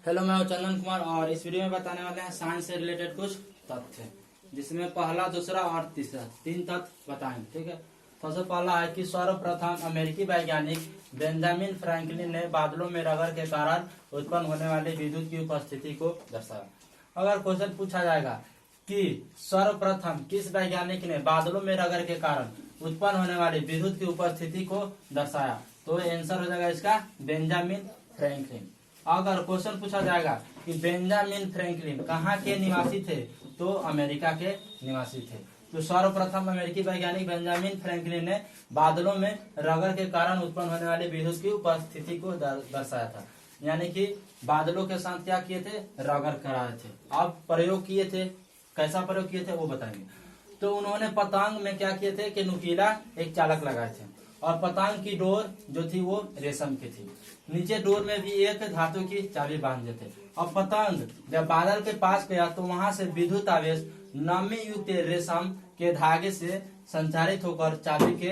Hello, मैं हूं चंदन कुमार और इस वीडियो में बताने वाले हैं साइंस से रिलेटेड कुछ तथ्य, जिसमें पहला, दूसरा और तीसरा 3 तथ्य बताएंगे। ठीक है, सबसे पहला है कि सर्वप्रथम अमेरिकी वैज्ञानिक बेंजामिन फ्रैंकलिन ने बादलों में रगड़ के कारण उत्पन्न होने वाली विद्युत की उपस्थिति को दर्शाया। अगर क्वेश्चन पूछा जाएगा कि सर्वप्रथम किस वैज्ञानिक ने बादलों में रगड़ के कारण उत्पन्न होने वाली विद्युत की उपस्थिति को दर्शाया, तो आंसर हो जाएगा इसका बेंजामिन फ्रैंकलिन। अगर क्वेश्चन पूछा जाएगा कि बेंजामिन फ्रैंकलिन कहाँ के निवासी थे, तो अमेरिका के निवासी थे। तो सर्वप्रथम अमेरिकी वैज्ञानिक बेंजामिन फ्रैंकलिन ने बादलों में रगड़ के कारण उत्पन्न होने वाली विद्युत की उपस्थिति को दर्शाया था। यानी कि बादलों के साथ क्या किए थे, रगड़ कराए थे। अब प्रयोग किए थे, कैसा प्रयोग किए थे वो बताएंगे। तो उन्होंने पतंग में क्या किए थे कि नुकीला एक चालक लगाए थे और पतंग की डोर जो थी वो रेशम की थी। नीचे डोर में भी एक धातु की चाबी बांध देते। अब पतंग जब बादल के पास गया तो वहां से विद्युत आवेश नमी युक्त रेशम के धागे से संचारित होकर चाबी के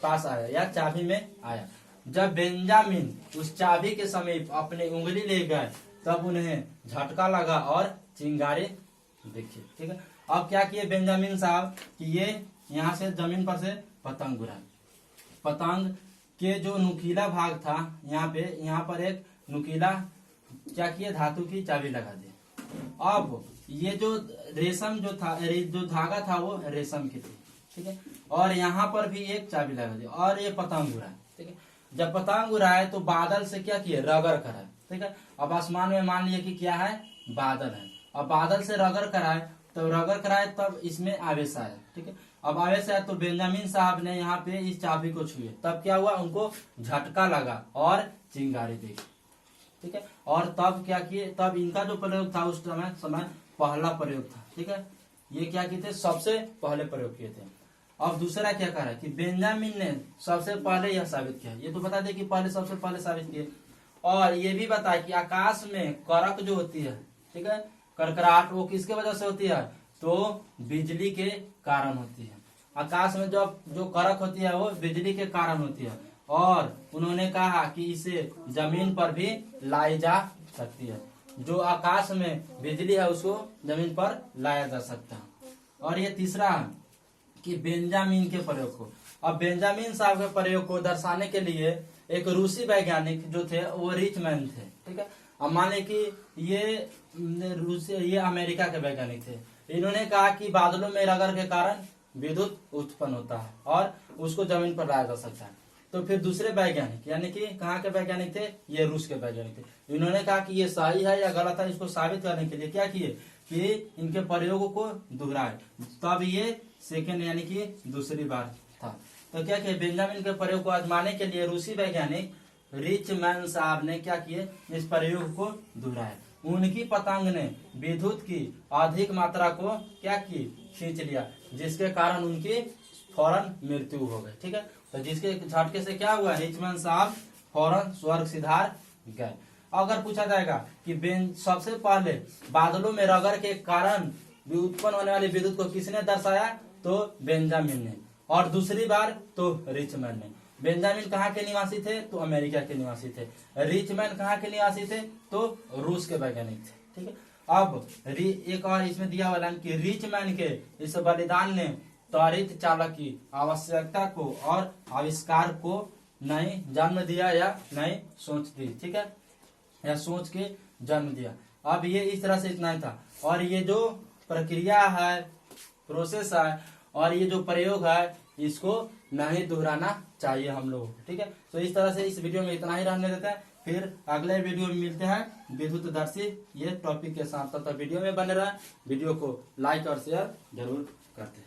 पास आया या चाबी में आया। जब बेंजामिन उस चाबी के समीप अपनी उंगली ले गए तब उन्हें झटका लगा और चिंगारी दिखी। ठीक है, अब क्या किए बेंजामिन साहब कि ये यहाँ से जमीन पर से पतंग उड़ाए। पतंग के जो नुकीला भाग था यहाँ पर एक नुकीला क्या किया, धातु की चाबी लगा दी। अब ये जो रेशम जो धागा था वो रेशम की थी। ठीक है, और यहाँ पर भी एक चाबी लगा दी और ये पतंग उड़ाए। ठीक है, जब पतंग उड़ाए तो बादल से क्या किए, रगड़ कराए। ठीक है, अब आसमान में मान लिया कि क्या है, बादल है। अब बादल से रगड़ कराए तो रगड़ कराए तब इसमें आवेश आया। ठीक है, अब आवेश आया तो बेंजामिन साहब ने यहाँ पे इस चाबी को छुए, तब क्या हुआ, उनको झटका लगा और चिंगारी दी। ठीक है, और तब क्या किए, तब इनका जो प्रयोग था उस समय पहला प्रयोग था। ठीक है, ये क्या किए थे, सबसे पहले प्रयोग किए थे। अब दूसरा क्या कह रहा है कि बेंजामिन ने सबसे पहले यह साबित किया। ये तो बता दे कि पहले सबसे पहले साबित किए, और ये भी बताया कि आकाश में करक जो होती है, ठीक है, करकराहट, वो किसके वजह से होती है, तो बिजली के कारण होती है। आकाश में जो करक होती है वो बिजली के कारण होती है। और उन्होंने कहा कि इसे जमीन पर भी लाई जा सकती है। जो आकाश में बिजली है उसको जमीन पर लाया जा सकता है। और ये तीसरा कि बेंजामिन के प्रयोग को, अब बेंजामिन साहब के प्रयोग को दर्शाने के लिए एक रूसी वैज्ञानिक जो थे वो रिचमैन थे। ठीक है, अब माने कि ये अमेरिका के वैज्ञानिक थे। इन्होंने कहा कि बादलों में रगड़ के कारण विद्युत उत्पन्न होता है और उसको जमीन पर लाया जा सकता है। तो फिर दूसरे वैज्ञानिक यानी कि कहाँ के वैज्ञानिक थे, ये रूस के वैज्ञानिक थे। इन्होंने कहा कि ये सही है या गलत है, इसको साबित करने के लिए क्या किए कि इनके प्रयोगों को दोहराए। तब ये सेकेंड यानी कि दूसरी बार था। तो क्या किया, बेंजामिन के प्रयोग को आजमाने के लिए रूसी वैज्ञानिक रिचमैन साहब ने क्या किए, इस प्रयोग को दोहराया। उनकी पतंग ने विद्युत की अधिक मात्रा को क्या की, खींच लिया, जिसके कारण उनकी फौरन मृत्यु हो गई। ठीक है, तो जिसके झटके से क्या हुआ, रिचमैन साहब फौरन स्वर्ग सिधार गए। अगर पूछा जाएगा कि सबसे पहले बादलों में रगड़ के कारण उत्पन्न होने वाली विद्युत को किसने दर्शाया, तो बेंजामिन ने, और दूसरी बार तो रिचमैन ने। बेंजामिन कहाँ के निवासी थे, तो अमेरिका के निवासी थे। रिचमैन कहाँ के निवासी थे, तो रूस के वैज्ञानिक थे। ठीक है, अब एक और इसमें दिया हुआ कि रिचमैन के इस बलिदान ने त्वरित चालक की आवश्यकता को और आविष्कार को नई जन्म दिया या नई सोच दी। ठीक है, या सोच के जन्म दिया। अब ये इस तरह से इतना ही था, और ये जो प्रक्रिया है, प्रोसेस है, और ये जो प्रयोग है, इसको नहीं दोहराना चाहिए हम लोगों को। ठीक है, तो इस तरह से इस वीडियो में इतना ही रहने देते हैं। फिर अगले वीडियो में मिलते हैं विद्युतदर्शी ये टॉपिक के साथ। तब तक वीडियो में बने रहे, वीडियो को लाइक और शेयर जरूर करते हैं।